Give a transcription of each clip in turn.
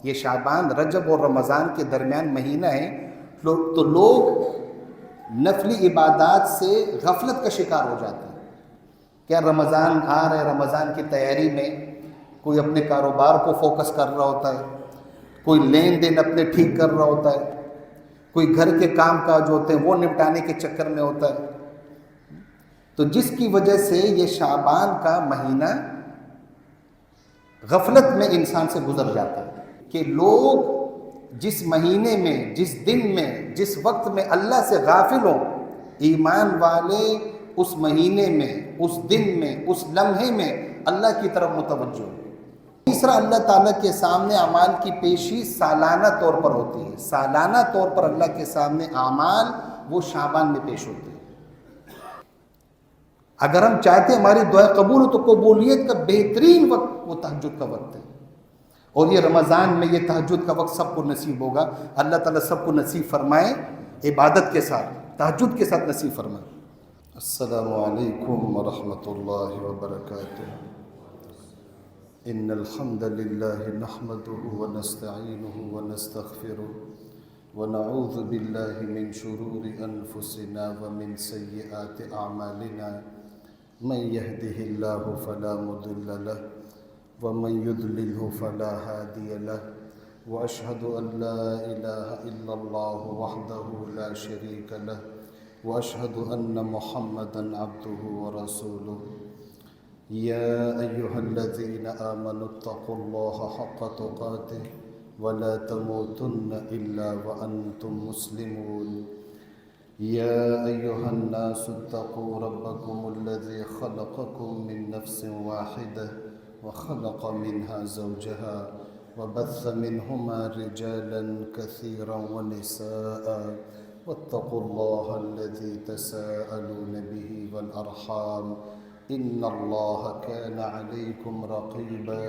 یہ شعبان، رجب اور رمضان کے درمیان مہینہ ہے، تو لوگ نفلی عبادات سے غفلت کا شکار ہو جاتے ہیں۔ کیا رمضان آ رہا ہے، رمضان کی تیاری میں کوئی اپنے کاروبار کو فوکس کر رہا ہوتا ہے، کوئی لین دین اپنے ٹھیک کر رہا ہوتا ہے، کوئی گھر کے کام کاج ہوتے ہیں وہ نپٹانے کے چکر میں ہوتا ہے، تو جس کی وجہ سے یہ شعبان کا مہینہ غفلت میں انسان سے گزر جاتا ہے کہ لوگ جس مہینے میں، جس دن میں، جس وقت میں اللہ سے غافل ہوں، ایمان والے اس مہینے میں، اس دن میں، اس لمحے میں اللہ کی طرف متوجہ ہوں۔ تیسرا، اللہ تعالیٰ کے سامنے اعمال کی پیشی سالانہ طور پر ہوتی ہے۔ سالانہ طور پر اللہ کے سامنے اعمال وہ شعبان میں پیش ہوتے ہیں۔ اگر ہم چاہتے ہیں ہماری دعائیں قبول ہو تو قبولیت کا بہترین وقت وہ تہجد کا وقت ہے، اور یہ رمضان میں یہ تہجد کا وقت سب کو نصیب ہوگا۔ اللہ تعالیٰ سب کو نصیب فرمائے، عبادت کے ساتھ، تہجد کے ساتھ نصیب فرمائے۔ السلام علیکم ورحمۃ اللہ وبرکاتہ۔ ان الحمد للہ نحمده ونستعینه ونستغفره ونعوذ باللہ من شرور انفسنا ومن سیئات اعمالنا، من يهده الله فلا مضل له ومن يضلله فلا هادي له، واشهد ان لا اله الا الله وحده لا شريك له، واشهد ان محمدا عبده ورسوله۔ يا ايها الذين آمنوا اتقوا الله حق تقاته ولا تموتن الا وانتم مسلمون۔ يا ايها الناس اتقوا ربكم الذي خلقكم من نفس واحدة وخلق منها زوجها وبث منهما رجالا كثيرا ونساء، واتقوا الله الذي تساءلون به والأرحام إن الله كان عليكم رقيبا۔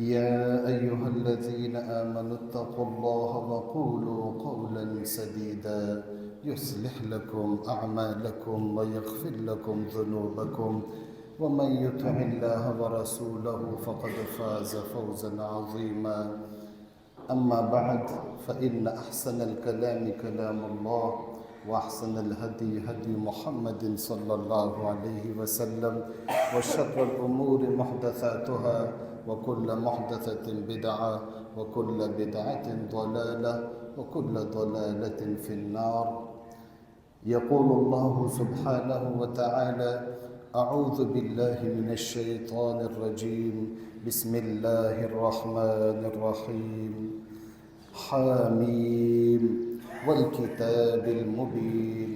يا أيها الذين آمنوا اتقوا الله وقولوا قولا سديدا يصلح لكم أعمالكم ويغفر لكم ذنوبكم، ومن يطع الله ورسوله فقد فاز فوزا عظيما۔ أما بعد، فإن أحسن الكلام كلام الله، وأحسن الهدي هدي محمد صلى الله عليه وسلم، وشر الأمور محدثاتها، وكل محدثة بدعة، وكل بدعة ضلالة، وكل ضلالة في النار۔ يقول الله سبحانه وتعالى: أعوذ بالله من الشيطان الرجيم، بسم الله الرحمن الرحيم، حاميم والكتاب المبين،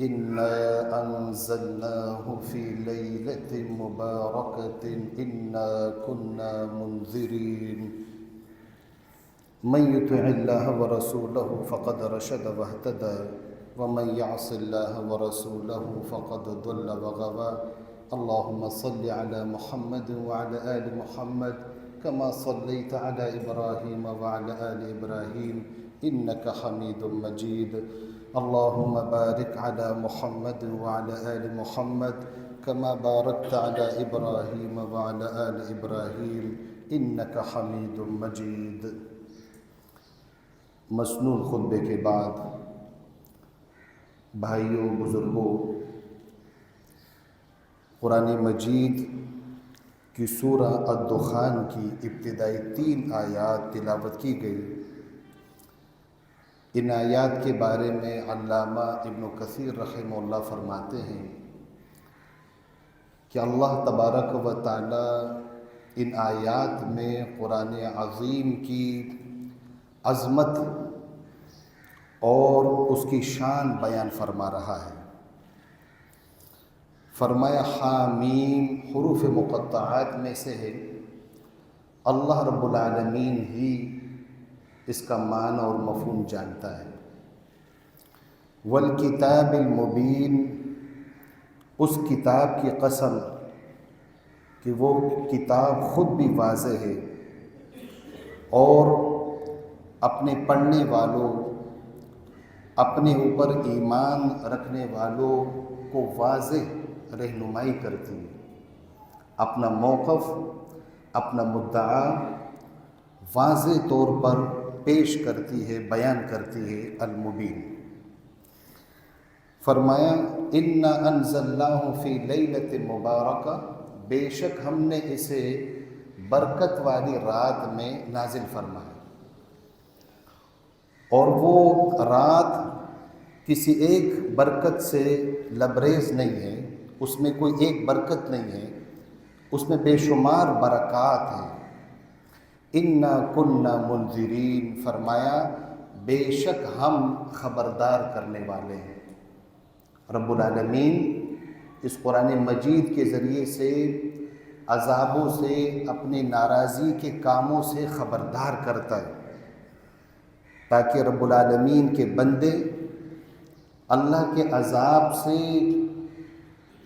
إنا أنزلناه في ليلة مباركة إنا كنا منذرين۔ من يطع الله ورسوله فقد رشد واهتدى، ومن يعص الله ورسوله فقد ضل وغوى۔ اللهم صل على محمد وعلى آل محمد كما صليت على إبراهيم وعلى آل إبراهيم إنك حميد مجيد۔ اللهم بارك على محمد وعلى آل محمد كما باركت على إبراهيم وعلى آل إبراهيم إنك حميد مجيد۔ مسنون خطبے کے بعد بھائیوں، بزرگوں، قرآن مجید کی سورہ الدخان کی ابتدائی 3 آیات تلاوت کی گئی۔ ان آیات کے بارے میں علامہ ابن کثیر رحمہ اللہ فرماتے ہیں کہ اللہ تبارک و تعالی ان آیات میں قرآن عظیم کی عظمت اور اس کی شان بیان فرما رہا ہے۔ فرمایا حامیم حروف مقطعات میں سے ہے، اللہ رب العالمین ہی اس کا معنی اور مفہوم جانتا ہے۔ والکتاب المبین، اس کتاب کی قسم کہ وہ کتاب خود بھی واضح ہے اور اپنے پڑھنے والوں، اپنے اوپر ایمان رکھنے والوں کو واضح رہنمائی کرتی ہے، اپنا موقف، اپنا مدعا واضح طور پر پیش کرتی ہے، بیان کرتی ہے المبین۔ فرمایا انا انزلناہ فی لیلۃ مبارکہ، بے شک ہم نے اسے برکت والی رات میں نازل فرمایا، اور وہ رات کسی ایک برکت سے لبریز نہیں ہے، اس میں کوئی ایک برکت نہیں ہے، اس میں بے شمار برکات ہیں۔ انا کنا منذرین، فرمایا بے شک ہم خبردار کرنے والے ہیں۔ رب العالمین اس قرآن مجید کے ذریعے سے عذابوں سے، اپنی ناراضی کے کاموں سے خبردار کرتا ہے، تاکہ رب العالمین کے بندے اللہ کے عذاب سے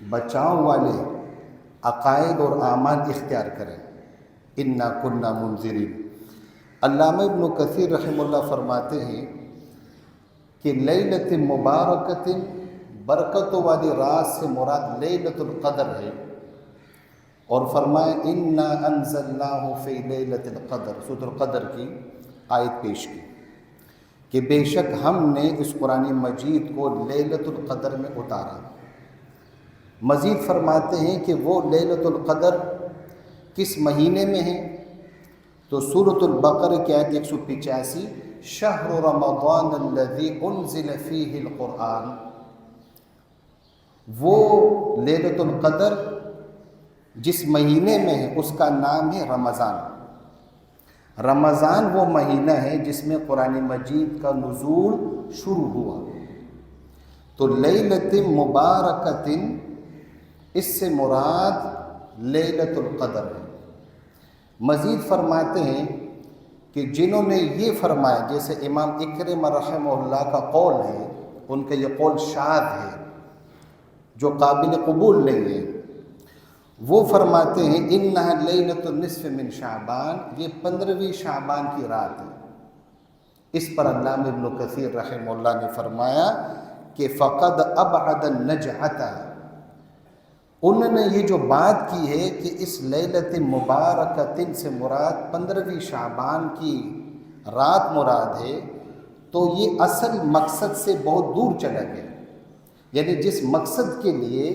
بچاؤ والے عقائد اور اعمال اختیار کریں۔ انا کنا منذرین۔ علامہ ابن کثیر رحمہ اللہ فرماتے ہیں کہ لیلۃ مبارکۃ، برکتوں والی رات سے مراد لیلۃ القدر ہے، اور فرمائے انا انزلناہ فی لیلۃ القدر، سورۃ القدر کی آیت پیش کی کہ بے شک ہم نے اس قرآن مجید کو لیلۃ القدر میں اتارا۔ مزید فرماتے ہیں کہ وہ لیلۃ القدر کس مہینے میں ہے، تو سورۃ البقرہ کی آیت 185، شہر رمضان الذی انزل فیہ القرآن، وہ لیلۃ القدر جس مہینے میں ہے اس کا نام ہے رمضان۔ رمضان وہ مہینہ ہے جس میں قرآن مجید کا نزول شروع ہوا، تو لیلۃ مبارکۃ اس سے مراد لیلۃ القدر ہے۔ مزید فرماتے ہیں کہ جنہوں نے یہ فرمایا، جیسے امام اکرمہ رحمہ اللہ کا قول ہے، ان کا یہ قول شاذ ہے جو قابل قبول نہیں ہے، وہ فرماتے ہیں انہا لیلۃ النصف من شعبان، یہ 15ویں شعبان کی رات ہے۔ اس پر علامہ ابن کثیر رحمہ اللہ نے فرمایا کہ فقد ابعد النجعۃ، انہوں نے یہ جو بات کی ہے کہ اس لیلۃ مبارکۃ سے مراد 15ویں شعبان کی رات مراد ہے، تو یہ اصل مقصد سے بہت دور چلا گیا۔ یعنی جس مقصد کے لیے،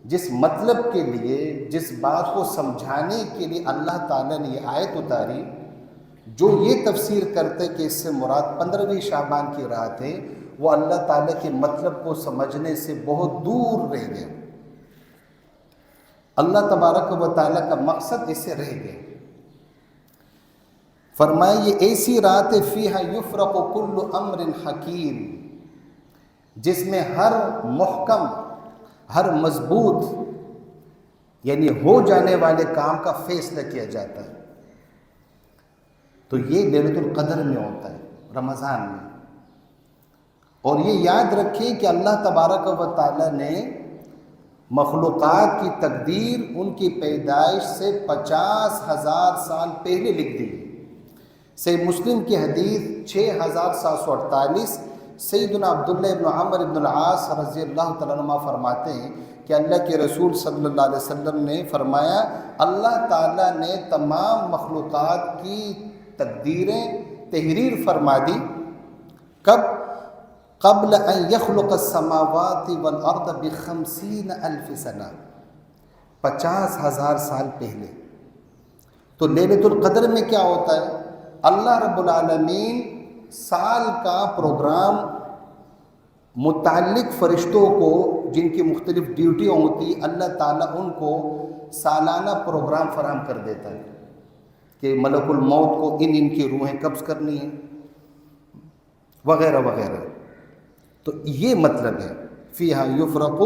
جس مطلب کے لیے، جس بات کو سمجھانے کے لیے اللہ تعالیٰ نے یہ آیت اتاری، جو یہ تفسیر کرتے کہ اس سے مراد 15ویں شعبان کی رات ہے، وہ اللہ تعالیٰ کے مطلب کو سمجھنے سے بہت دور رہ گیا۔ اللہ تبارک و تعالیٰ کا مقصد اس سے رہ گیا۔ فرمایا یہ ایسی رات فیہا یفرق کل امر حکیم، جس میں ہر محکم، ہر مضبوط، یعنی ہو جانے والے کام کا فیصلہ کیا جاتا ہے۔ تو یہ لیلۃ القدر میں ہوتا ہے، رمضان میں۔ اور یہ یاد رکھیں کہ اللہ تبارک و تعالیٰ نے مخلوقات کی تقدیر ان کی پیدائش سے 50,000 سال پہلے لکھ دی۔ صحیح مسلم کی حدیث 6748، سیدنا عبداللہ ابن عمر ابن العاص رضی اللہ تعالیٰ عنہ فرماتے ہیں کہ اللہ کے رسول صلی اللہ علیہ وسلم نے فرمایا اللہ تعالیٰ نے تمام مخلوقات کی تقدیریں تحریر فرما دی، کب؟ قبل ان یخلق السماوات والارض ب50,000 سنہ، 50,000 سال پہلے۔ تو لیلۃ القدر میں کیا ہوتا ہے؟ اللہ رب العالمین سال کا پروگرام متعلق فرشتوں کو، جن کی مختلف ڈیوٹیاں ہوتی، اللہ تعالیٰ ان کو سالانہ پروگرام فراہم کر دیتا ہے کہ ملک الموت کو ان کی روحیں قبض کرنی ہیں، وغیرہ وغیرہ۔ تو یہ مطلب ہے فیہا یفرق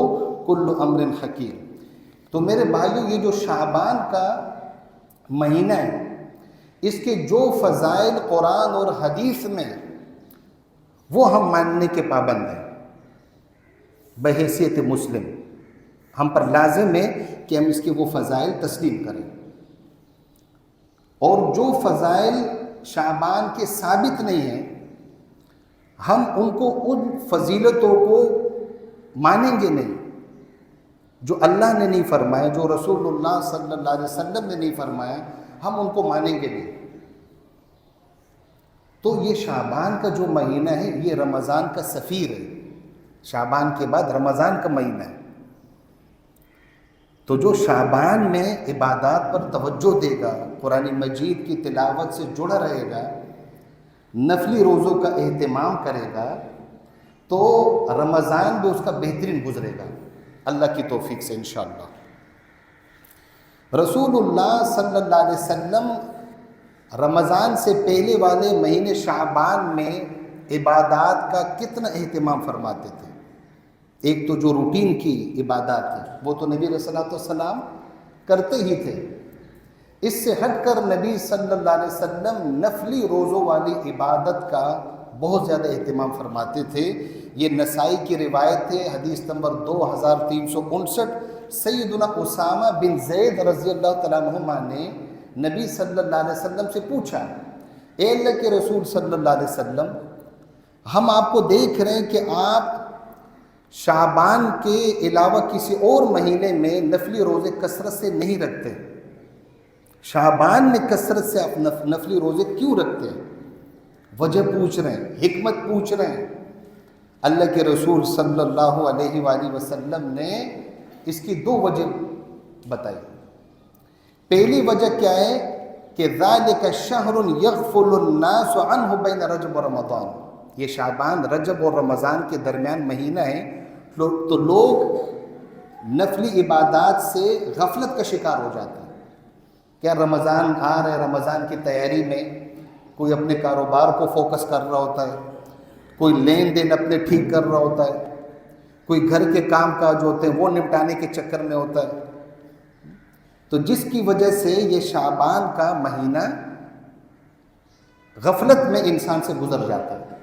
کل امر حکیم۔ تو میرے بھائیو، یہ جو شعبان کا مہینہ ہے، اس کے جو فضائل قرآن اور حدیث میں وہ ہم ماننے کے پابند ہیں بحیثیت مسلم۔ ہم پر لازم ہے کہ ہم اس کے وہ فضائل تسلیم کریں، اور جو فضائل شعبان کے ثابت نہیں ہیں، ہم ان کو، ان فضیلتوں کو مانیں گے نہیں جو اللہ نے نہیں فرمایا، جو رسول اللہ صلی اللہ علیہ وسلم نے نہیں فرمایا، ہم ان کو مانیں گے نہیں۔ تو یہ شعبان کا جو مہینہ ہے یہ رمضان کا سفیر ہے، شعبان کے بعد رمضان کا مہینہ ہے۔ تو جو شعبان میں عبادات پر توجہ دے گا، قرآن مجید کی تلاوت سے جڑا رہے گا، نفلی روزوں کا اہتمام کرے گا، تو رمضان بھی اس کا بہترین گزرے گا اللہ کی توفیق سے انشاءاللہ۔ رسول اللہ صلی اللہ علیہ وسلم رمضان سے پہلے والے مہینے شعبان میں عبادات کا کتنا اہتمام فرماتے تھے۔ ایک تو جو روٹین کی عبادات ہے وہ تو نبی علیہ السلام کرتے ہی تھے، اس سے ہٹ کر نبی صلی اللہ علیہ وسلم نفلی روزوں والی عبادت کا بہت زیادہ اہتمام فرماتے تھے۔ یہ نسائی کی روایت ہے، حدیث نمبر 2359۔ سیدنا اسامہ بن زید رضی اللہ تعالیٰ عنہما نے نبی صلی اللہ علیہ وسلم سے پوچھا، اے اللہ کے رسول صلی اللہ علیہ وسلم، ہم آپ کو دیکھ رہے ہیں کہ آپ شعبان کے علاوہ کسی اور مہینے میں نفلی روزے کثرت سے نہیں رکھتے، شعبان میں کثرت سے آپ نفلی روزے کیوں رکھتے ہیں؟ وجہ پوچھ رہے ہیں، حکمت پوچھ رہے ہیں۔ اللہ کے رسول صلی اللہ علیہ وآلہ وسلم نے اس کی دو وجہ بتائی۔ پہلی وجہ کیا ہے کہ ذالک شہر یغفل الناس عنہ بین رجب و رمضان، یہ شعبان رجب اور رمضان کے درمیان مہینہ ہے، تو لوگ نفلی عبادات سے غفلت کا شکار ہو جاتے ہیں۔ کیا رمضان آ رہا ہے، رمضان کی تیاری میں کوئی اپنے کاروبار کو فوکس کر رہا ہوتا ہے، کوئی لین دین اپنے ٹھیک کر رہا ہوتا ہے، کوئی گھر کے کام کاج ہوتے ہیں وہ نپٹانے کے چکر میں ہوتا ہے، تو جس کی وجہ سے یہ شعبان کا مہینہ غفلت میں انسان سے گزر جاتا ہے۔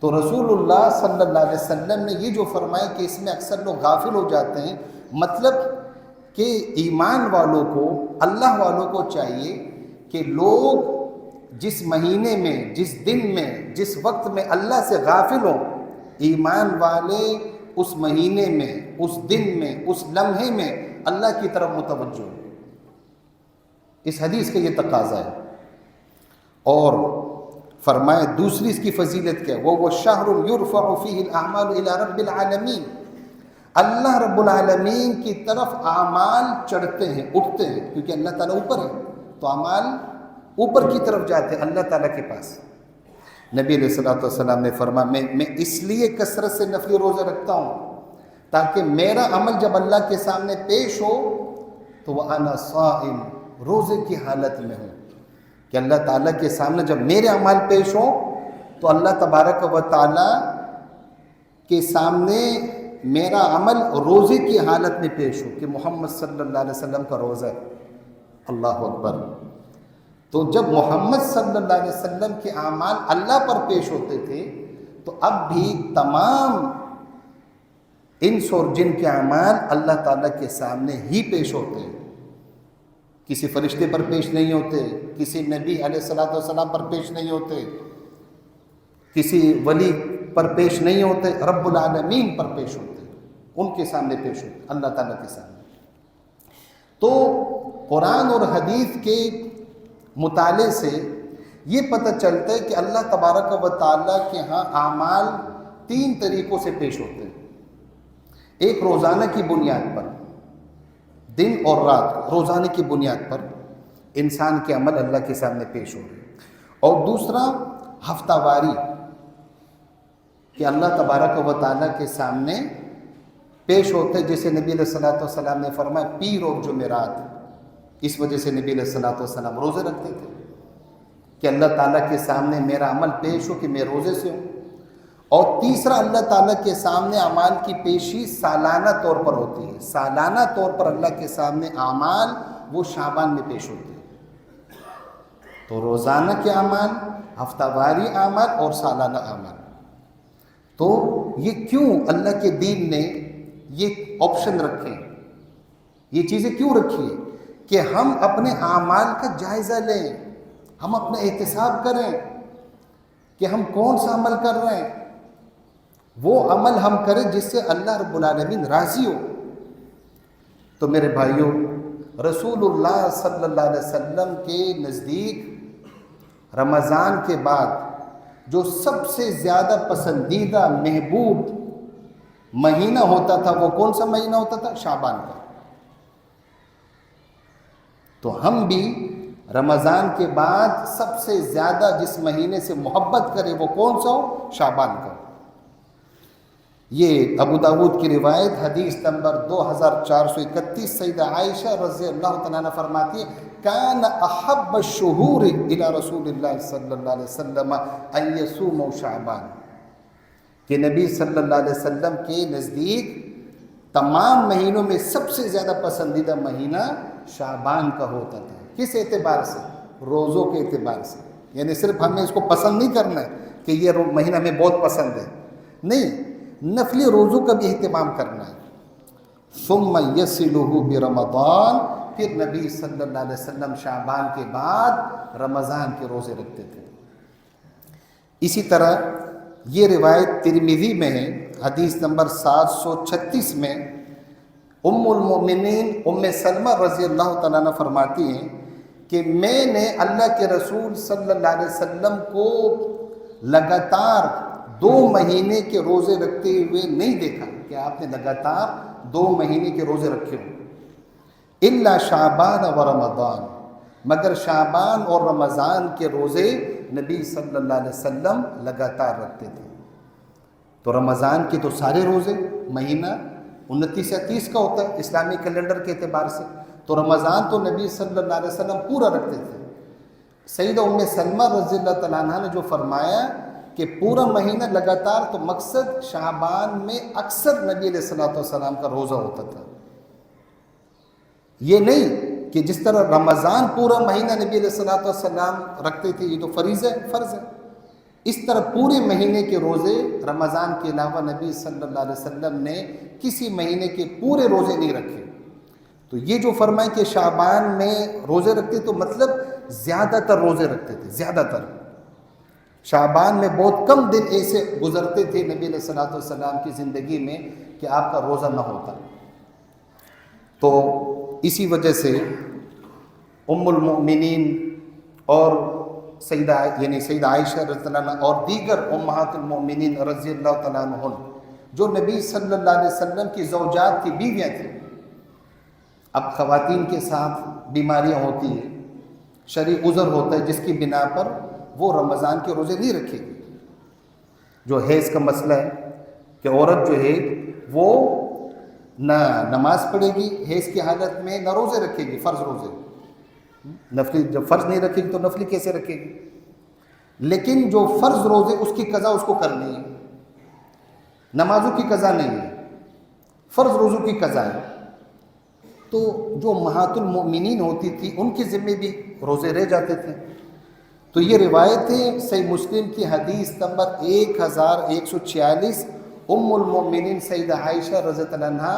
تو رسول اللہ صلی اللہ علیہ وسلم نے یہ جو فرمایا کہ اس میں اکثر لوگ غافل ہو جاتے ہیں، مطلب کہ ایمان والوں کو، اللہ والوں کو چاہیے کہ لوگ جس مہینے میں، جس دن میں، جس وقت میں اللہ سے غافل ہوں، ایمان والے اس مہینے میں، اس دن میں، اس لمحے میں اللہ کی طرف متوجہ ہوں۔ اس حدیث کا یہ تقاضا ہے۔ اور فرمائے دوسری اس کی فضیلت کیا ہے، وہ شہر یرفع فیہ الاعمال الی رب العالمین، اللہ رب العالمین کی طرف اعمال چڑھتے ہیں، اٹھتے ہیں، کیونکہ اللہ تعالیٰ اوپر ہے تو اعمال اوپر کی طرف جاتے ہیں اللہ تعالیٰ کے پاس۔ نبی علیہ السلام نے فرمایا میں اس لیے کثرت سے نفلی روزے رکھتا ہوں تاکہ میرا عمل جب اللہ کے سامنے پیش ہو تو وہ انا صائم، روزے کی حالت میں ہوں، کہ اللہ تعالیٰ کے سامنے جب میرے اعمال پیش ہوں تو اللہ تبارک و تعالیٰ کے سامنے میرا عمل روزے کی حالت میں پیش ہو کہ محمد صلی اللہ علیہ وسلم کا روزہ ہے۔ اللہ اکبر۔ تو جب محمد صلی اللہ علیہ وسلم کے اعمال اللہ پر پیش ہوتے تھے تو اب بھی تمام انس اور جن کے اعمال اللہ تعالیٰ کے سامنے ہی پیش ہوتے ہیں، کسی فرشتے پر پیش نہیں ہوتے، کسی نبی علیہ السلام پر پیش نہیں ہوتے، کسی ولی پر پیش نہیں ہوتے، رب العالمین پر پیش ہوتے، ان کے سامنے پیش ہوتے، اللہ تعالیٰ کے سامنے۔ تو قرآن اور حدیث کے مطالعے سے یہ پتہ چلتا ہے کہ اللہ تبارک و تعالیٰ کے ہاں اعمال تین طریقوں سے پیش ہوتے ہیں۔ ایک روزانہ کی بنیاد پر، دن اور رات روزانہ کی بنیاد پر انسان کے عمل اللہ کے سامنے پیش ہو رہے ہیں، اور دوسرا ہفتہ واری، کہ اللہ تبارک و تعالیٰ کے سامنے پیش ہوتے، جیسے نبی علیہ السلام نے فرمایا پیر اور جمعرات، اس وجہ سے نبی علیہ السلام روزے رکھتے تھے کہ اللہ تعالیٰ کے سامنے میرا عمل پیش ہو کہ میں روزے سے ہوں۔ اور تیسرا، اللہ تعالیٰ کے سامنے اعمال کی پیشی سالانہ طور پر ہوتی ہے، سالانہ طور پر اللہ کے سامنے اعمال وہ شعبان میں پیش ہوتے ہیں۔ تو روزانہ کے اعمال، ہفتہ واری اعمال اور سالانہ اعمال۔ تو یہ کیوں اللہ کے دین نے یہ آپشن رکھے، یہ چیزیں کیوں رکھی ہیں کہ ہم اپنے اعمال کا جائزہ لیں، ہم اپنا احتساب کریں کہ ہم کون سا عمل کر رہے ہیں، وہ عمل ہم کریں جس سے اللہ رب العالمین راضی ہو۔ تو میرے بھائیوں، رسول اللہ صلی اللہ علیہ وسلم کے نزدیک رمضان کے بعد جو سب سے زیادہ پسندیدہ محبوب مہینہ ہوتا تھا وہ کون سا مہینہ ہوتا تھا؟ شعبان کا۔ تو ہم بھی رمضان کے بعد سب سے زیادہ جس مہینے سے محبت کرے وہ کون سا ہو؟ شعبان کا۔ یہ ابو داود کی روایت حدیث نمبر 2431، سیدہ عائشہ رضی اللہ تعالیٰ عنہ فرماتی ہے کان احب الشہور الی رسول اللہ صلی اللہ علیہ وسلم ان یصوم شعبان، کہ نبی صلی اللہ علیہ وسلم کے نزدیک تمام مہینوں میں سب سے زیادہ پسندیدہ مہینہ شعبان کا ہوتا تھا۔ کس اعتبار سے؟ روزوں کے اعتبار سے، یعنی صرف ہمیں اس کو پسند نہیں کرنا ہے کہ یہ مہینہ ہمیں بہت پسند ہے، نہیں، نفلی روزوں کا بھی اہتمام کرنا ہے۔ ثم یصلہ برمضان، پھر نبی صلی اللہ علیہ وسلم شعبان کے بعد رمضان کے روزے رکھتے تھے۔ اسی طرح یہ روایت ترمذی میں ہے، حدیث نمبر 736 میں ام المؤمنین ام سلمہ رضی اللہ تعالیٰ عنہ فرماتی ہیں کہ میں نے اللہ کے رسول صلی اللہ علیہ وسلم کو لگاتار 2 مہینے کے روزے رکھتے ہوئے نہیں دیکھا کہ آپ نے لگاتار 2 مہینے کے روزے رکھے ہوں، الا شعبان و رمضان، مگر شعبان اور رمضان کے روزے نبی صلی اللہ علیہ وسلم لگاتار رکھتے تھے۔ تو رمضان کے تو سارے روزے مہینہ 29 یا 30 کا ہوتا ہے اسلامی کیلنڈر کے اعتبار سے، تو رمضان تو نبی صلی اللہ علیہ وسلم پورا رکھتے تھے۔ سیدہ ام سلمہ رضی اللہ تعالیٰ عنہ نے جو فرمایا کہ پورا مہینہ لگاتار، تو مقصد شعبان میں اکثر نبی علیہ السلام کا روزہ ہوتا تھا۔ یہ نہیں کہ جس طرح رمضان پورا مہینہ نبی علیہ السلام رکھتے تھے، یہ تو فرض ہے، اس طرح پورے مہینے کے روزے رمضان کے علاوہ نبی صلی اللہ علیہ وسلم نے کسی مہینے کے پورے روزے نہیں رکھے۔ تو یہ جو فرمائے کہ شعبان میں روزے رکھتے تو مطلب زیادہ تر روزے رکھتے تھے، زیادہ تر۔ شعبان میں بہت کم دن ایسے گزرتے تھے نبی علیہ السلام کی زندگی میں کہ آپ کا روزہ نہ ہوتا۔ تو اسی وجہ سے ام المؤمنین اور سیدہ عائشہ رضی اللہ عنہ اور دیگر امہات المؤمنین رضی اللہ تعالیٰ عنہ جو نبی صلی اللہ علیہ وسلم کی زوجات کی بیویاں تھیں، اب خواتین کے ساتھ بیماریاں ہوتی ہیں، شرعی عذر ہوتا ہے جس کی بنا پر وہ رمضان کے روزے نہیں رکھے گی۔ جو حیض کا مسئلہ ہے کہ عورت جو ہے وہ نہ نماز پڑھے گی حیض کی حالت میں، نہ روزے رکھے گی، فرض روزے، نفلی جب فرض نہیں رکھے گی تو نفلی کیسے رکھے گی؟ لیکن جو فرض روزے اس کی قضا اس کو کرنی ہے، نمازوں کی قضا نہیں ہے، فرض روزوں کی قضا ہے۔ تو جو امہات المؤمنین ہوتی تھی ان کے ذمے بھی روزے رہ جاتے تھے۔ تو یہ روایت ہے صحیح مسلم کی حدیث نمبر 1146، ام المؤمنین سیدہ عائشہ رضی اللہ عنہا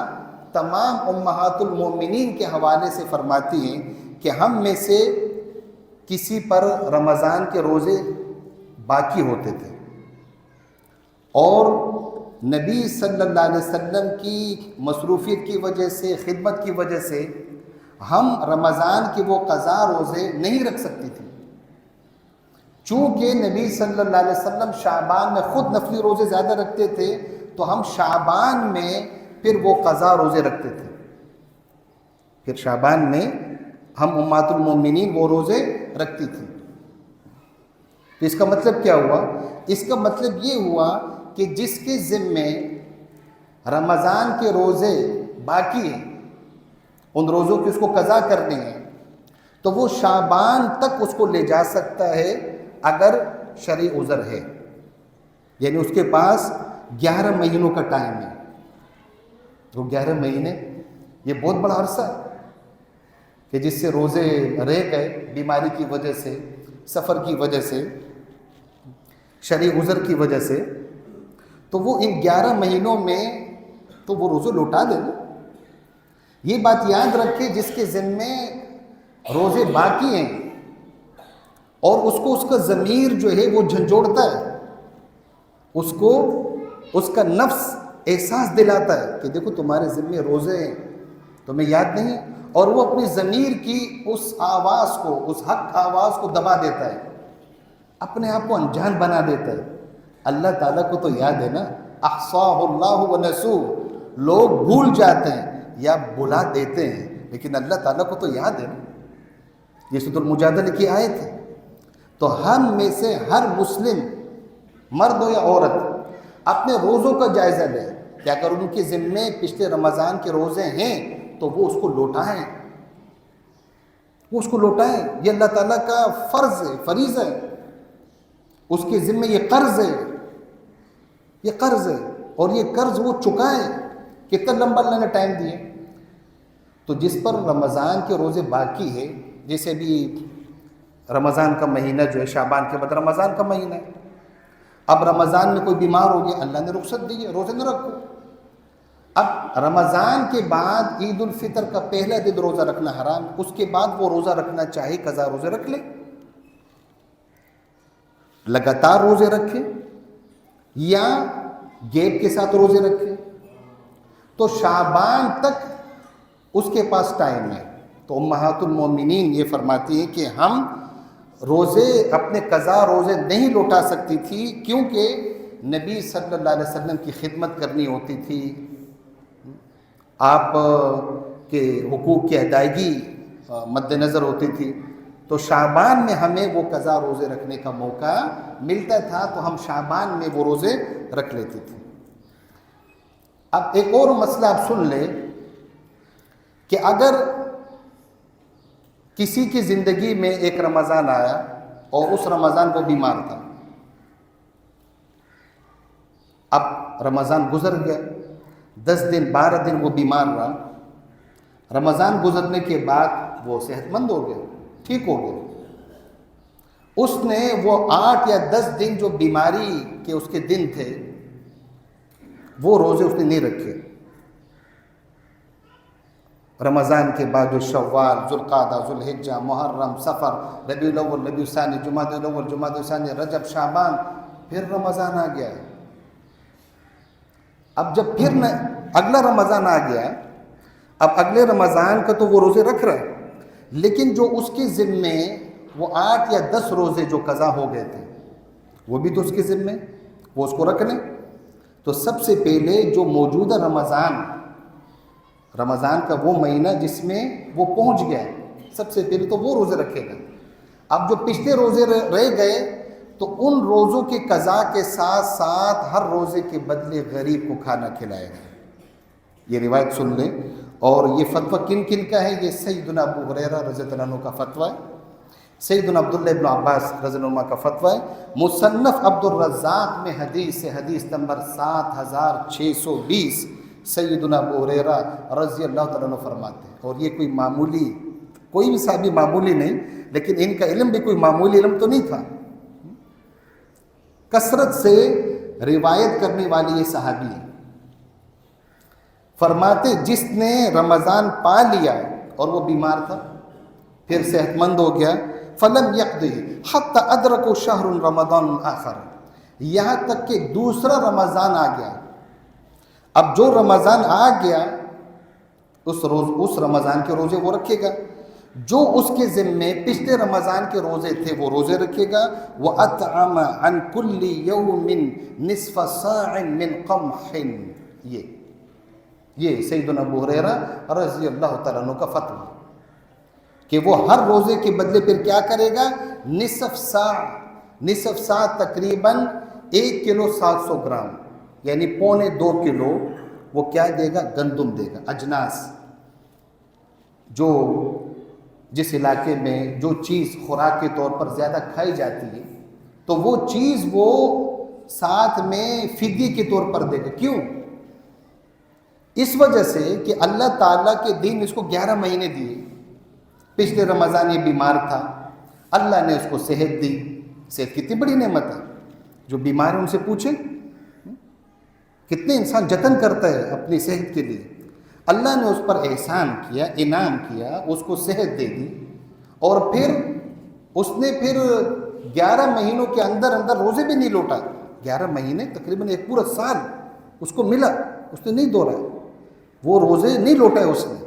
تمام امہات المؤمنین کے حوالے سے فرماتی ہیں کہ ہم میں سے کسی پر رمضان کے روزے باقی ہوتے تھے اور نبی صلی اللہ علیہ وسلم کی مصروفیت کی وجہ سے، خدمت کی وجہ سے ہم رمضان کے وہ قضا روزے نہیں رکھ سکتی تھی۔ چونکہ نبی صلی اللہ علیہ وسلم شعبان میں خود نفلی روزے زیادہ رکھتے تھے، تو ہم شعبان میں پھر وہ قضا روزے رکھتے تھے۔ پھر شعبان میں ہم امہات المومنین وہ روزے رکھتی تھی۔ تو اس کا مطلب کیا ہوا؟ اس کا مطلب یہ ہوا کہ جس کے ذمے رمضان کے روزے باقی ہیں، ان روزوں کی اس کو قضا کرنے ہیں، تو وہ شعبان تک اس کو لے جا سکتا ہے اگر شرعی عذر ہے، یعنی اس کے پاس 11 مہینوں کا ٹائم ہے۔ تو 11 مہینے یہ بہت بڑا عرصہ ہے کہ جس سے روزے رہ گئے بیماری کی وجہ سے، سفر کی وجہ سے، شرعی عذر کی وجہ سے، تو وہ ان 11 مہینوں میں تو وہ روزے لوٹا دے۔ یہ بات یاد رکھے جس کے ذمے روزے باقی ہیں اور اس کو اس کا ضمیر جو ہے وہ جھنجھوڑتا ہے، اس کو اس کا نفس احساس دلاتا ہے کہ دیکھو تمہارے ذمے روزے ہیں، تمہیں یاد نہیں، اور وہ اپنی ضمیر کی اس آواز کو، اس حق آواز کو دبا دیتا ہے اپنے آپ کو انجان بنا دیتا ہے. اللہ تعالیٰ کو تو یاد ہے نا، احصاہ اللہ و نسوہ. لوگ بھول جاتے ہیں یا بلا دیتے ہیں، لیکن اللہ تعالیٰ کو تو یاد ہے نا. یہ سورۃ المجادلہ کی آیت ہے. تو ہم میں سے ہر مسلم مرد ہو یا عورت اپنے روزوں کا جائزہ لے کہ اگر ان کے ذمے پچھلے رمضان کے روزے ہیں تو وہ اس کو لوٹائیں، وہ اس کو لوٹائیں. یہ اللہ تعالیٰ کا فرض ہے، فریضہ ہے. اس کے ذمے یہ قرض ہے، یہ قرض ہے، اور یہ قرض وہ چکائیں. کتنا لمبا اللہ نے ٹائم دیے. تو جس پر رمضان کے روزے باقی ہے، جیسے بھی رمضان کا مہینہ جو ہے شعبان کے بعد رمضان کا مہینہ ہے، اب رمضان میں کوئی بیمار ہو گیا، اللہ نے رخصت دی ہے، روزے نہ رکھو. اب رمضان کے بعد عید الفطر کا پہلا دن روزہ رکھنا حرام، اس کے بعد وہ روزہ رکھنا چاہے قضا روزے رکھ لے، لگاتار روزے رکھے یا گیپ کے ساتھ روزے رکھے. تو شعبان تک اس کے پاس ٹائم ہے. تو امہات المومنین یہ فرماتی ہیں کہ ہم روزے اپنے قضا روزے نہیں لوٹا سکتی تھی، کیونکہ نبی صلی اللہ علیہ وسلم کی خدمت کرنی ہوتی تھی، آپ کے حقوق کی ادائیگی مد نظر ہوتی تھی. تو شعبان میں ہمیں وہ قضا روزے رکھنے کا موقع ملتا تھا، تو ہم شعبان میں وہ روزے رکھ لیتے تھے. اب ایک اور مسئلہ آپ سن لیں کہ اگر کسی کی زندگی میں ایک رمضان آیا اور اس رمضان وہ بیمار تھا، اب رمضان گزر گیا، 10 دن 12 دن وہ بیمار رہا، رمضان گزرنے کے بعد وہ صحت مند ہو گیا، ٹھیک ہو گیا. اس نے وہ 8 یا 10 دن جو بیماری کے اس کے دن تھے وہ روزے اس نے نہیں رکھے. رمضان کے بعد جو شوال، ذوالقعدہ، ذوالحجہ، محرم، صفر، ربیع الاول، ربیع الثانی، جمادی الاول، جمادی الثانی، رجب، شعبان، پھر رمضان آ گیا. اب جب پھر اگلا رمضان آ گیا، اب اگلے رمضان کا تو وہ روزے رکھ رہا ہے، لیکن جو اس کے ذمے وہ 8 یا 10 روزے جو قضا ہو گئے تھے وہ بھی تو اس کے ذمے، وہ اس کو رکھ لیں. تو سب سے پہلے جو موجودہ رمضان کا وہ مہینہ جس میں وہ پہنچ گیا، سب سے پہلے تو وہ روزے رکھے گا. اب جو پچھلے روزے رہ گئے تو ان روزوں کے قضا کے ساتھ ساتھ ہر روزے کے بدلے غریب کو کھانا کھلائے گا. یہ روایت سن لیں. اور یہ فتویٰ کن کن کا ہے؟ یہ سیدنا ابو ہریرہ رضی اللہ عنہ کا فتویٰ ہے، سیدنا عبداللہ ابن عباس رضی اللہ عنہ کا فتویٰ ہے. مصنف عبد الرزاق میں حدیث سے حدیث نمبر 7620 سیدنا ابو ہریرہ رضی اللہ تعالیٰ عنہ فرماتے ہیں. اور یہ کوئی بھی صحابی معمولی نہیں، لیکن ان کا علم بھی کوئی معمولی علم تو نہیں تھا. کثرت سے روایت کرنے والی یہ صحابی ہیں. فرماتے جس نے رمضان پا لیا اور وہ بیمار تھا پھر صحت مند ہو گیا، فلم یقضی حتی ادرک شہر رمضان آخر، یہاں تک کہ دوسرا رمضان آ گیا. اب جو رمضان آ گیا اس رمضان کے روزے وہ رکھے گا، جو اس کے ذمے پچھلے رمضان کے روزے تھے وہ روزے رکھے گا. وَأَطْعَمَ عَنْ كُلِّ يَوْمٍ نِصْفَ صَاعٍ مِّن قَمْحٍ. یہ سیدنا ابو ہریرہ رضی اللہ تعالیٰ عنہ کا فتویٰ کہ وہ ہر روزے کے بدلے پھر کیا کرے گا؟ نصف سا تقریباً 1 کلو 700 گرام یعنی 2.25 کلو وہ کیا دے گا؟ گندم دے گا. اجناس، جو جس علاقے میں جو چیز خوراک کے طور پر زیادہ کھائی جاتی ہے تو وہ چیز وہ ساتھ میں فدیے کے طور پر دے گا. کیوں؟ اس وجہ سے کہ اللہ تعالیٰ کے دین اس کو 11 مہینے دیے. پچھلے رمضان یہ بیمار تھا، اللہ نے اس کو صحت دی. صحت کتنی بڑی نعمت ہے. جو بیمار ہیں ان سے پوچھیں کتنے انسان جتن کرتا ہے اپنی صحت کے لیے. اللہ نے اس پر احسان کیا، انعام کیا، اس کو صحت دے دی، اور پھر اس نے 11 مہینوں کے اندر روزے بھی نہیں لوٹا. 11 مہینے تقریباً ایک پورا سال اس کو ملا، اس نے نہیں دوہرایا، وہ روزے نہیں لوٹائے اس نے.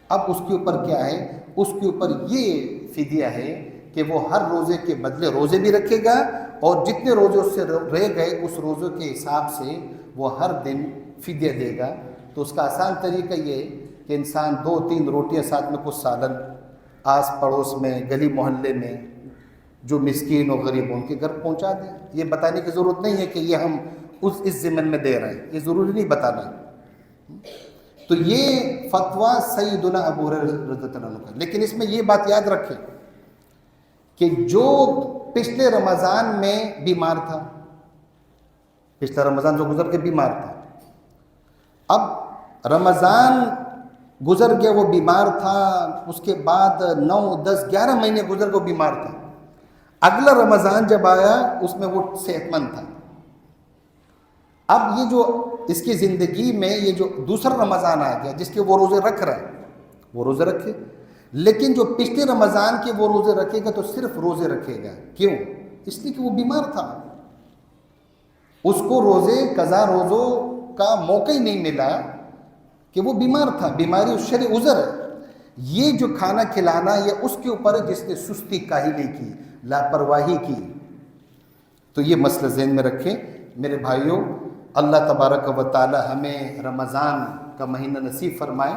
اب اس کے اوپر کیا ہے؟ اس کے اوپر یہ فدیہ ہے کہ وہ ہر روزے کے بدلے روزے بھی رکھے گا اور جتنے روزے اس سے رہ گئے اس روزے کے حساب سے وہ ہر دن فدیہ دے گا۔ تو اس کا آسان طریقہ یہ ہے کہ انسان 2-3 روٹیاں ساتھ میں کچھ سالن آس پڑوس میں گلی محلے میں جو مسکین و غریب ان کے گھر پہنچا دیں۔ یہ بتانے کی ضرورت نہیں ہے کہ یہ ہم اس ضمن میں دے رہے ہیں، یہ ضروری نہیں بتانا۔ تو یہ فتویٰ سیدنا ابو ہریرہ رضی اللہ عنہ کا۔ لیکن اس میں یہ بات یاد رکھیں کہ جو پچھلے رمضان میں بیمار تھا، پچھلا رمضان جو گزر کے بیمار تھا، اب رمضان گزر گیا وہ بیمار تھا، اس کے بعد 9 10 11 مہینے گزر کے وہ بیمار تھا، اگلا رمضان جب آیا اس میں وہ صحت مند تھا۔ اب یہ جو اس کی زندگی میں یہ جو دوسرا رمضان آ گیا جس کے وہ روزے رکھ رہا ہے وہ روزے رکھے، لیکن جو پچھلے رمضان کے وہ روزے رکھے گا تو صرف روزے رکھے گا۔ کیوں؟ اس لیے کہ وہ بیمار تھا، اس کو روزے قضا روزوں کا موقع ہی نہیں ملا کہ وہ بیمار تھا، بیماری اس شرعی عذر ہے۔ یہ جو کھانا کھلانا یہ اس کے اوپر ہے جس نے سستی کاہلی کی، لاپرواہی کی۔ تو یہ مسئلہ ذہن میں رکھیں میرے بھائیوں۔ اللہ تبارک و تعالی ہمیں رمضان کا مہینہ نصیب فرمائے۔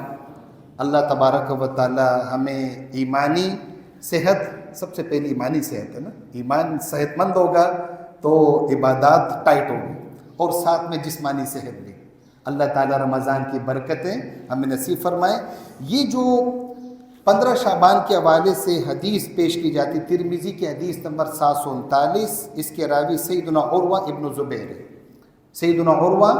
اللہ تبارک و تعالی ہمیں ایمانی صحت، سب سے پہلی ایمانی صحت ہے نا، ایمان صحت مند ہوگا تو عبادات ٹائٹ ہوگی، اور ساتھ میں جسمانی صحت بھی۔ اللہ تعالی رمضان کی برکتیں ہمیں نصیب فرمائے۔ یہ جو 15 شعبان کے حوالے سے حدیث پیش کی جاتی، ترمذی کی حدیث نمبر 739، اس کے راوی سیدنا عروہ ابن زبیر ہے۔ سیدنا عروہ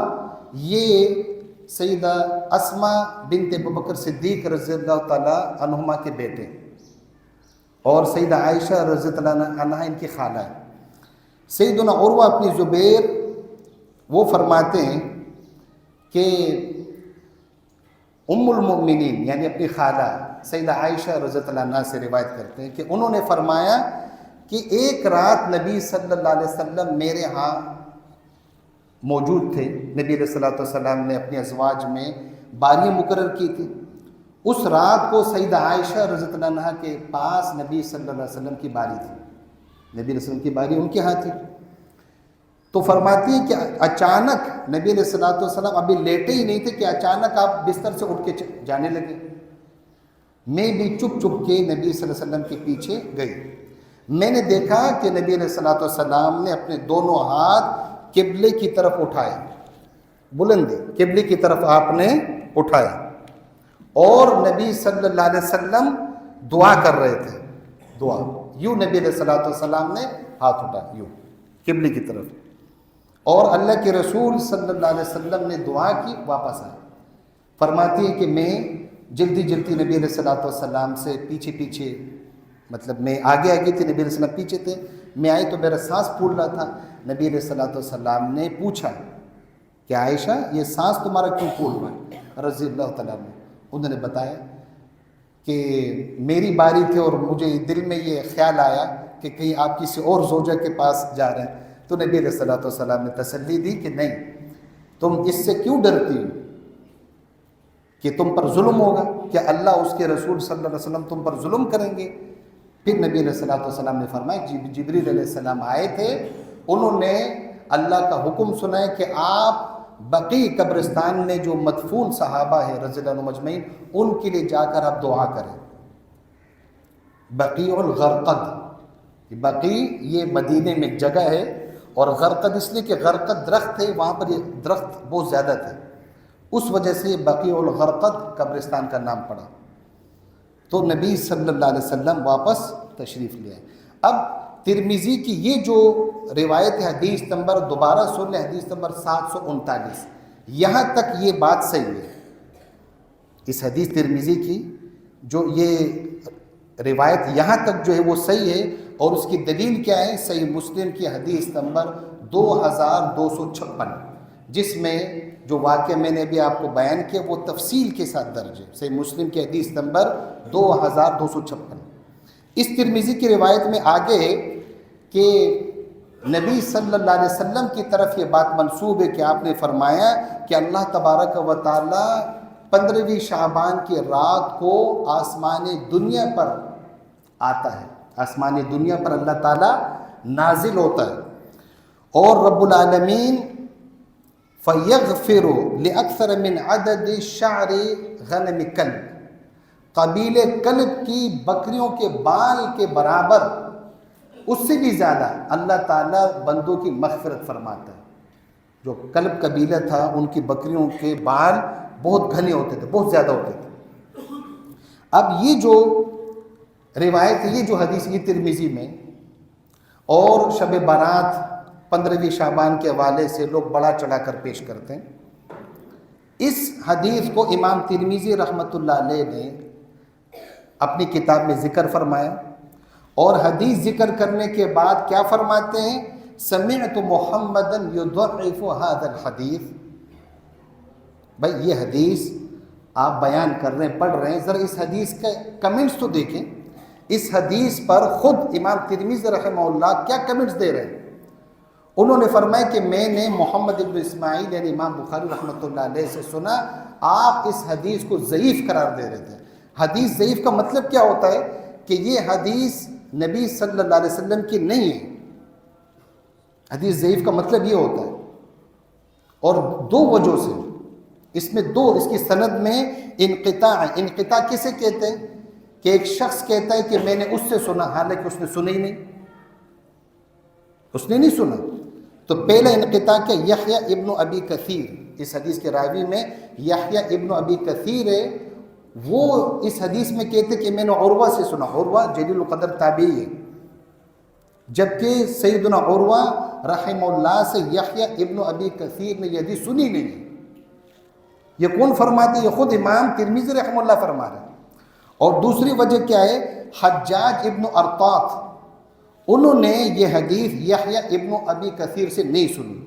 یہ سیدہ اسما بنت ابوبکر صدیق رضی اللہ تعالیٰ عنہما کے بیٹے، اور سیدہ عائشہ رضی اللہ عنہا ان کی خالہ ہے۔ سیدنا عروہ اپنی زبیر وہ فرماتے ہیں کہ ام المؤمنین یعنی اپنی خالہ سیدہ عائشہ رضی اللہ عنہا سے روایت کرتے ہیں کہ انہوں نے فرمایا کہ ایک رات نبی صلی اللہ علیہ وسلم میرے ہاں موجود تھے۔ نبی علیہ الصلوۃ والسلام نے اپنی ازواج میں باریاں مقرر کی تھی۔ اس رات کو سیدہ عائشہ رضی اللہ عنہا کے پاس نبی صلی اللہ علیہ وسلم کی باری تھی، نبی علیہ وسلم کی باری ان کے ہاں تھی۔ تو فرماتی ہے کہ اچانک نبی علیہ الصلوۃ والسلام ابھی لیٹے ہی نہیں تھے کہ اچانک آپ بستر سے اٹھ کے جانے لگے۔ میں بھی چپ چپ کے نبی صلی اللہ علیہ وسلم کے پیچھے گئی۔ میں نے دیکھا کہ نبی علیہ الصلوۃ والسلام نے اپنے دونوں ہاتھ قبلے کی طرف اٹھائے، بلندی قبلے کی طرف آپ نے اٹھایا، اور نبی صلی اللہ علیہ وسلم دعا کر رہے تھے، دعا یوں نبی علیہ الصلوۃ والسلام نے ہاتھ اٹھایا یوں قبلے کی طرف، اور اللہ کے رسول صلی اللہ علیہ وسلم نے دعا کی، واپس آئے۔ فرماتی ہے کہ میں جلدی جلدی نبی علیہ الصلوۃ والسلام سے پیچھے پیچھے، مطلب میں آگے آگے تھی، نبی علیہ السلام پیچھے تھے، میں آئی تو میرا سانس پھول رہا تھا۔ نبی علیہ الصلوۃ والسلام نے پوچھا کہ عائشہ یہ سانس تمہارا کیوں پھول رہا ہے؟ رضی اللہ تعالیٰ عنہ انہوں نے بتایا کہ میری باری تھی اور مجھے دل میں یہ خیال آیا کہ کہیں آپ کسی اور زوجہ کے پاس جا رہے ہیں۔ تو نبی علیہ الصلوۃ والسلام نے تسلی دی کہ نہیں، تم اس سے کیوں ڈرتی ہو کہ تم پر ظلم ہوگا، کہ اللہ اس کے رسول صلی اللہ علیہ وسلم تم پر ظلم کریں گے؟ پھر نبی علیہ الصلوۃ والسلام نے فرمایا، جبریل علیہ السلام آئے تھے، انہوں نے اللہ کا حکم سنا ہے کہ آپ بقیع قبرستان میں جو مدفون صحابہ ہیں رضی اللہ عنہم اجمعین ان کے لیے جا کر آپ دعا کریں۔ بقیع الغرقد، بقیع یہ مدینے میں ایک جگہ ہے، اور غرقد اس لیے کہ غرقد درخت ہے، وہاں پر یہ درخت بہت زیادہ تھے، اس وجہ سے بقیع الغرقد قبرستان کا نام پڑا۔ تو نبی صلی اللہ علیہ وسلم واپس تشریف لے آئے۔ اب ترمذی کی یہ جو روایت ہے، حدیث نمبر دوبارہ سن لیں، حدیث نمبر 739، یہاں تک یہ بات صحیح ہے۔ اس حدیث ترمذی کی جو یہ روایت یہاں تک جو ہے وہ صحیح ہے، اور اس کی دلیل کیا ہے؟ صحیح مسلم کی حدیث نمبر 2256، جس میں جو واقعہ میں نے ابھی آپ کو بیان کیا وہ تفصیل کے ساتھ درج ہے۔ صحیح مسلم کی حدیث نمبر 2256۔ اس ترمذی کی روایت میں آگے ہے کہ نبی صلی اللہ علیہ وسلم کی طرف یہ بات منسوب ہے کہ آپ نے فرمایا کہ اللہ تبارک و تعالی 15ویں شعبان کی رات کو آسمان دنیا پر آتا ہے، آسمانی دنیا پر اللہ تعالیٰ نازل ہوتا ہے. اور رب العالمین فَيَغْفِرُ لِأَكْثَرَ مِنْ عَدَدِ شَعْرِ غَنَمِ كَلْبٍ، قبیلے کلب کی بکریوں کے بال کے برابر، اس سے بھی زیادہ اللہ تعالیٰ بندوں کی مغفرت فرماتا ہے. جو کلب قبیلہ تھا ان کی بکریوں کے بال بہت گھنے ہوتے تھے، بہت زیادہ ہوتے تھے. اب یہ جو روایت ہے، یہ جو حدیث یہ ترمذی میں، اور شب برات 15ویں شعبان کے حوالے سے لوگ بڑا چڑھا کر پیش کرتے ہیں. اس حدیث کو امام ترمذی رحمۃ اللہ علیہ نے اپنی کتاب میں ذکر فرمایا، اور حدیث ذکر کرنے کے بعد کیا فرماتے ہیں؟ سمعت محمدا یضعف هذا الحدیث. بھائی یہ حدیث آپ بیان کر رہے ہیں، پڑھ رہے ہیں، ذرا اس حدیث کے کمنٹس تو دیکھیں. اس حدیث پر خود امام ترمذی رحمہ اللہ کیا کمنٹس دے رہے ہیں. انہوں نے فرمایا کہ میں نے محمد ابن اسماعیل یعنی امام بخاری رحمۃ اللہ علیہ سے سنا آپ اس حدیث کو ضعیف قرار دے رہے تھے. حدیث ضعیف کا مطلب کیا ہوتا ہے؟ کہ یہ حدیث نبی صلی اللہ علیہ وسلم کی نہیں ہے. حدیث ضعیف کا مطلب یہ ہوتا ہے، اور دو وجہ سے اس میں اس کی سند میں انقطاع ہے. انقطاع کسے کہتے ہیں؟ کہ ایک شخص کہتا ہے کہ میں نے اس سے سنا، حالانکہ اس نے سنا ہی نہیں، اس نے نہیں سنا. تو پہلا انقطاع کہ یحییٰ ابن ابی کثیر، اس حدیث کے راوی میں یحییٰ ابن ابی کثیر ہے، وہ اس حدیث میں کہتے کہ میں نے عروہ سے سنا. عروہ جلیل القدر تابعی ہے، جبکہ سیدنا عروہ رحمہ اللہ سے یحییٰ ابن ابی کثیر نے یہ حدیث سنی نہیں. یہ کون فرماتے؟ یہ خود امام ترمذی رحمہ اللہ فرما رہے ہیں. اور دوسری وجہ کیا ہے؟ حجاج ابن ارطاط، انہوں نے یہ حدیث یحییٰ ابن ابی کثیر سے نہیں سنی.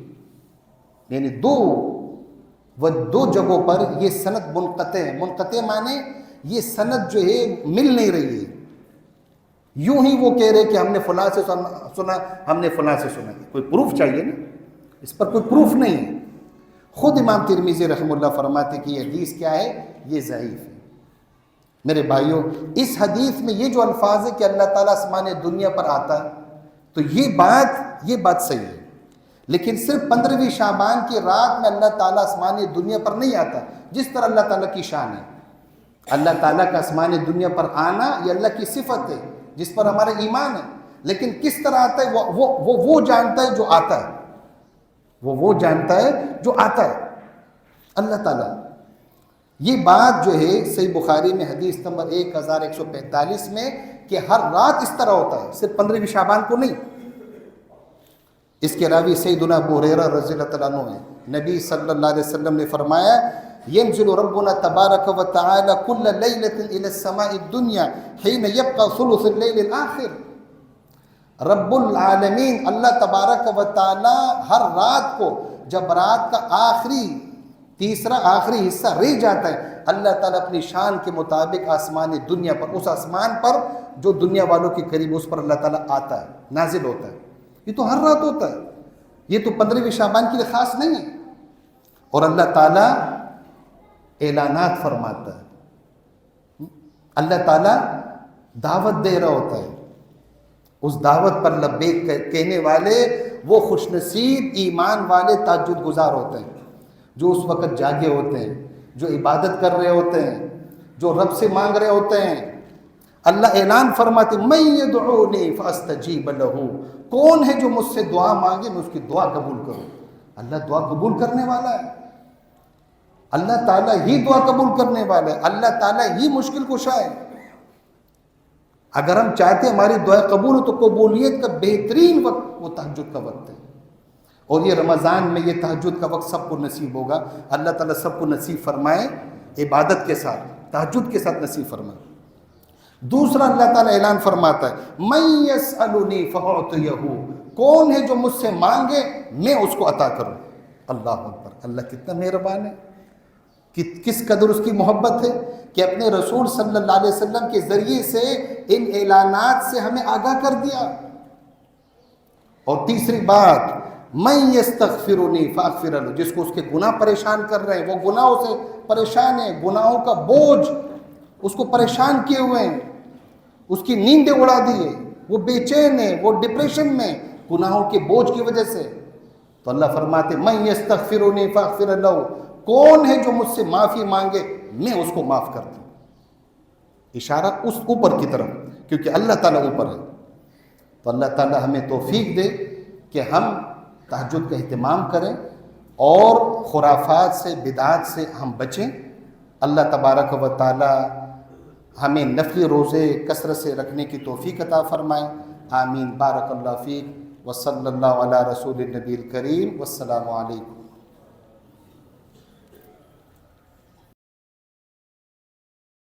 یعنی دو جگہوں پر یہ سند منقطع ہے. منقطع معنی یہ سند جو ہے مل نہیں رہی ہے. یوں ہی وہ کہہ رہے کہ ہم نے فلاں سے سنا، ہم نے فلاں سے سنا. کوئی پروف چاہیے نا، اس پر کوئی پروف نہیں ہے. خود امام ترمذی رحمہ اللہ فرماتے کہ یہ حدیث کیا ہے؟ یہ ضعیف ہے. میرے بھائیوں، اس حدیث میں یہ جو الفاظ ہے کہ اللہ تعالیٰ آسمان دنیا پر آتا ہے، تو یہ بات صحیح ہے. لیکن صرف 15ویں شعبان کی رات میں اللہ تعالیٰ آسمان دنیا پر نہیں آتا، جس طرح اللہ تعالیٰ کی شان ہے. اللہ تعالیٰ کا آسمان دنیا پر آنا یہ اللہ کی صفت ہے جس پر ہمارا ایمان ہے. لیکن کس طرح آتا ہے وہ جانتا ہے جو آتا ہے. وہ جانتا ہے جو آتا ہے اللہ تعالیٰ. یہ بات جو ہے صحیح بخاری میں حدیث نمبر 1145 میں کہ ہر رات اس طرح ہوتا ہے، صرف 15ویں شعبان کو نہیں. اس کے راوی سیدنا ابو ہریرہ رضی اللہ تعالیٰ عنہ ہیں. نبی صلی اللہ علیہ وسلم نے فرمایا ينزل ربنا تبارک و تعالی كل ليلة الى السماء الدنيا حين يبقى ثلث الليل الآخر. رب العالمین اللہ تبارک و تعالی ہر رات کو جب رات کا تیسرا آخری حصہ رہ جاتا ہے، اللہ تعالیٰ اپنی شان کے مطابق آسمان دنیا پر، اس آسمان پر جو دنیا والوں کے قریب، اس پر اللہ تعالیٰ آتا ہے، نازل ہوتا ہے. یہ تو ہر رات ہوتا ہے، یہ تو 15ویں شعبان کے لیے خاص نہیں ہے. اور اللہ تعالیٰ اعلانات فرماتا ہے، اللہ تعالیٰ دعوت دے رہا ہوتا ہے. اس دعوت پر لبیک کہنے والے وہ خوش نصیب ایمان والے تہجد گزار ہوتے ہیں، جو اس وقت جاگے ہوتے ہیں، جو عبادت کر رہے ہوتے ہیں، جو رب سے مانگ رہے ہوتے ہیں. اللہ اعلان فرماتے من یدعونی فاستجیب لہ، کون ہے جو مجھ سے دعا مانگے میں اس کی دعا قبول کروں. اللہ دعا قبول کرنے والا ہے، اللہ تعالیٰ ہی دعا قبول کرنے والا ہے، اللہ تعالیٰ ہی مشکل کشا ہے. اگر ہم چاہتے ہیں ہماری دعا قبول ہو تو قبولیت کا بہترین وقت وہ تہجد کا وقت ہے. اور یہ رمضان میں یہ تہجد کا وقت سب کو نصیب ہوگا. اللہ تعالیٰ سب کو نصیب فرمائے، عبادت کے ساتھ، تہجد کے ساتھ نصیب فرمائے. دوسرا اللہ تعالیٰ اعلان فرماتا ہے من یسألنی فأعطیہ، کون ہے جو مجھ سے مانگے میں اس کو عطا کروں. اللہ اکبر، اللہ کتنا مہربان ہے، کس قدر اس کی محبت ہے کہ اپنے رسول صلی اللہ علیہ وسلم کے ذریعے سے ان اعلانات سے ہمیں آگاہ کر دیا. اور تیسری بات من یستغفرنی فاغفر له، جس کو اس کے گناہ پریشان کر رہے ہیں، وہ گناہوں سے پریشان ہے، گناہوں کا بوجھ اس کو پریشان کیے ہوئے ہیں، اس کی نیندیں اڑا دیے، وہ بے چین ہے، وہ ڈپریشن میں گناہوں کے بوجھ کی وجہ سے. تو اللہ فرماتے من یستغفرنی فاغفر لہ، کون ہے جو مجھ سے معافی مانگے میں اس کو معاف کر دوں. اشارہ اس اوپر کی طرف، کیونکہ اللہ تعالیٰ اوپر ہے. تو اللہ تعالیٰ ہمیں توفیق دے کہ ہم تہجد کا اہتمام کریں اور خرافات سے، بدعات سے ہم بچیں. اللہ تبارک و تعالیٰ ہمیں نفلی روزے کثرت سے رکھنے کی توفیق عطا فرمائے. آمین. بارک اللہ فیک وصلی اللہ علی رسول النبی الکریم. والسلام علیکم.